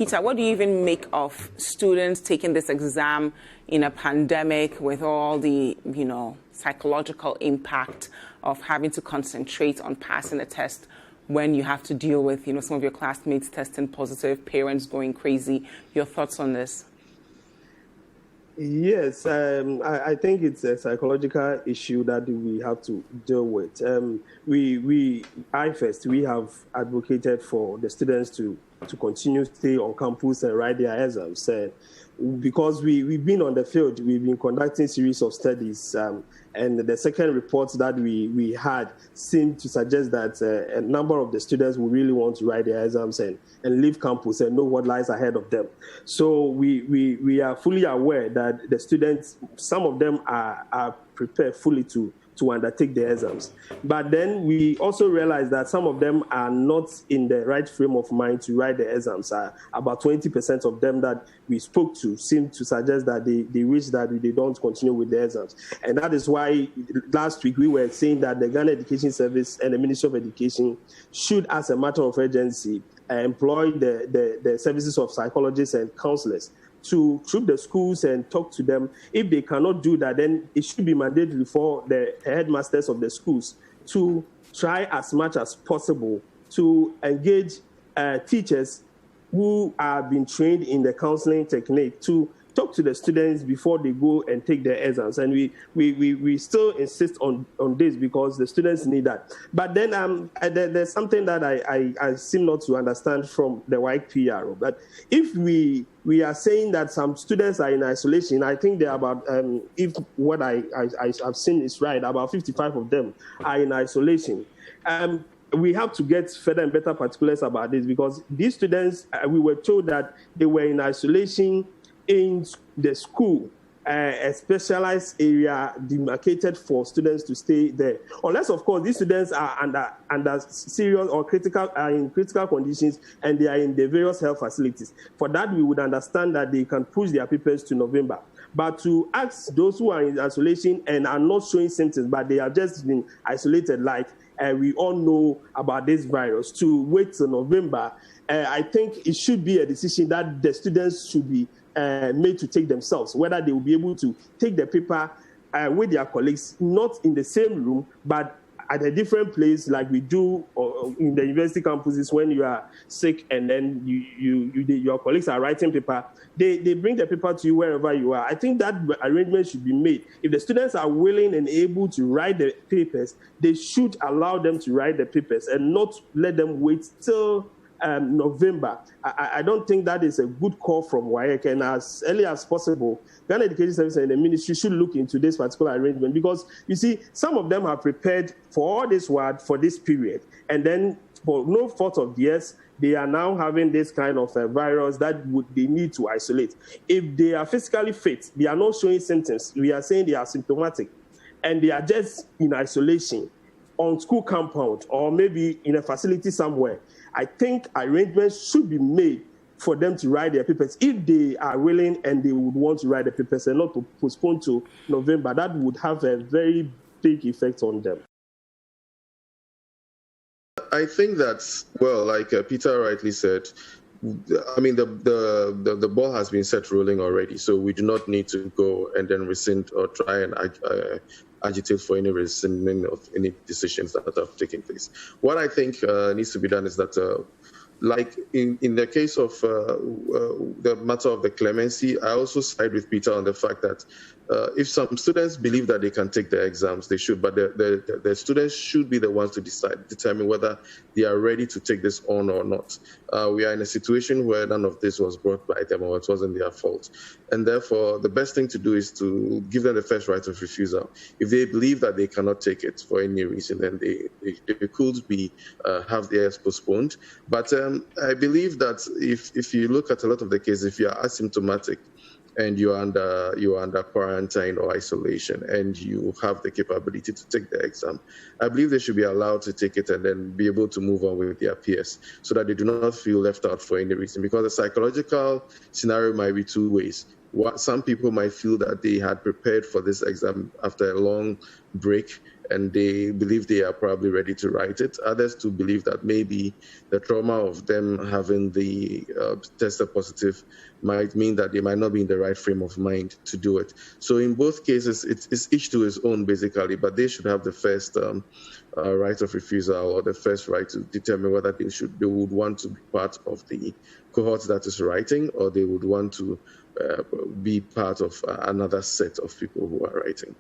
Peter, what do you even make of students taking this exam in a pandemic with all the, psychological impact of having to concentrate on passing a test when you have to deal with, some of your classmates testing positive, parents going crazy? Your thoughts on this? Yes, I think it's a psychological issue that we have to deal with. We have advocated for the students to continue to stay on campus and write their exams. Because we've been on the field, we've been conducting series of studies, and the second report that we had seemed to suggest that a number of the students will really want to write their exams and leave campus and know what lies ahead of them. So we are fully aware that the students, some of them are prepared fully to undertake the exams. But then we also realize that some of them are not in the right frame of mind to write the exams. About 20% of them that we spoke to seem to suggest that they wish that they don't continue with the exams. And that is why last week we were saying that the Ghana Education Service and the Ministry of Education should, as a matter of urgency, employ the services of psychologists and counselors to troop the schools and talk to them. If they cannot do that, then it should be mandatory for the headmasters of the schools to try as much as possible to engage teachers who are being trained in the counseling technique to talk to the students before they go and take their exams. And we still insist on this because the students need that. But then there's something that I seem not to understand from the YPRO. But if we are saying that some students are in isolation, I think there are about, if what I've seen is right, about 55 of them are in isolation. We have to get further and better particulars about this because these students, we were told that they were in isolation in the school, a specialized area demarcated for students to stay there. Unless, of course, these students are under serious or in critical conditions and they are in the various health facilities. For that, we would understand that they can push their papers to November. But to ask those who are in isolation and are not showing symptoms, but they have just been isolated, like we all know about this virus, to wait till November, I think it should be a decision that the students should be made to take themselves, whether they will be able to take the paper with their colleagues, not in the same room, but at a different place like we do in the university campuses when you are sick and then your colleagues are writing paper. They bring the paper to you wherever you are. I think that arrangement should be made. If the students are willing and able to write the papers, they should allow them to write the papers and not let them wait till November. I don't think that is a good call from WAEC, and as early as possible, Ghana Education Service and the ministry should look into this particular arrangement because, you see, some of them are prepared for all this work for this period, and then for no fault of theirs, they are now having this kind of a virus that they need to isolate. If they are physically fit, they are not showing symptoms, we are saying they are symptomatic, and they are just in isolation on school compound or maybe in a facility somewhere, I think arrangements should be made for them to write their papers if they are willing and they would want to write the papers and not to postpone to November. That would have a very big effect on them. I think that's, well, like Peter rightly said, I mean, the ball has been set rolling already, so we do not need to go and then rescind or try and agitate for any rescinding of any decisions that have taken place. What I think needs to be done is that, like in the case of the matter of the clemency, I also side with Peter on the fact that if some students believe that they can take the exams, they should, but the students should be the ones to determine whether they are ready to take this on or not. We are in a situation where none of this was brought by them or it wasn't their fault. And therefore, the best thing to do is to give them the first right of refusal. If they believe that they cannot take it for any reason, then they could be have theirs postponed. But I believe that if you look at a lot of the cases, if you are asymptomatic, and you are under quarantine or isolation, and you have the capability to take the exam, I believe they should be allowed to take it and then be able to move on with their peers so that they do not feel left out for any reason. Because the psychological scenario might be two ways. Some people might feel that they had prepared for this exam after a long break, and they believe they are probably ready to write it. Others to believe that maybe the trauma of them having the tested positive might mean that they might not be in the right frame of mind to do it. So in both cases, it's each to his own, basically, but they should have the first right of refusal, or the first right to determine whether they would want to be part of the cohort that is writing, or they would want to be part of another set of people who are writing.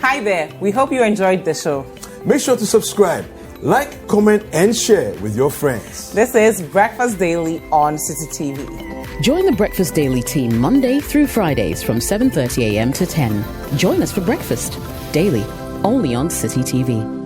Hi there. We hope you enjoyed the show. Make sure to subscribe, like, comment, and share with your friends. This is Breakfast Daily on City TV. Join the Breakfast Daily team Monday through Fridays from 7:30 a.m. to 10. Join us for breakfast daily, only on City TV.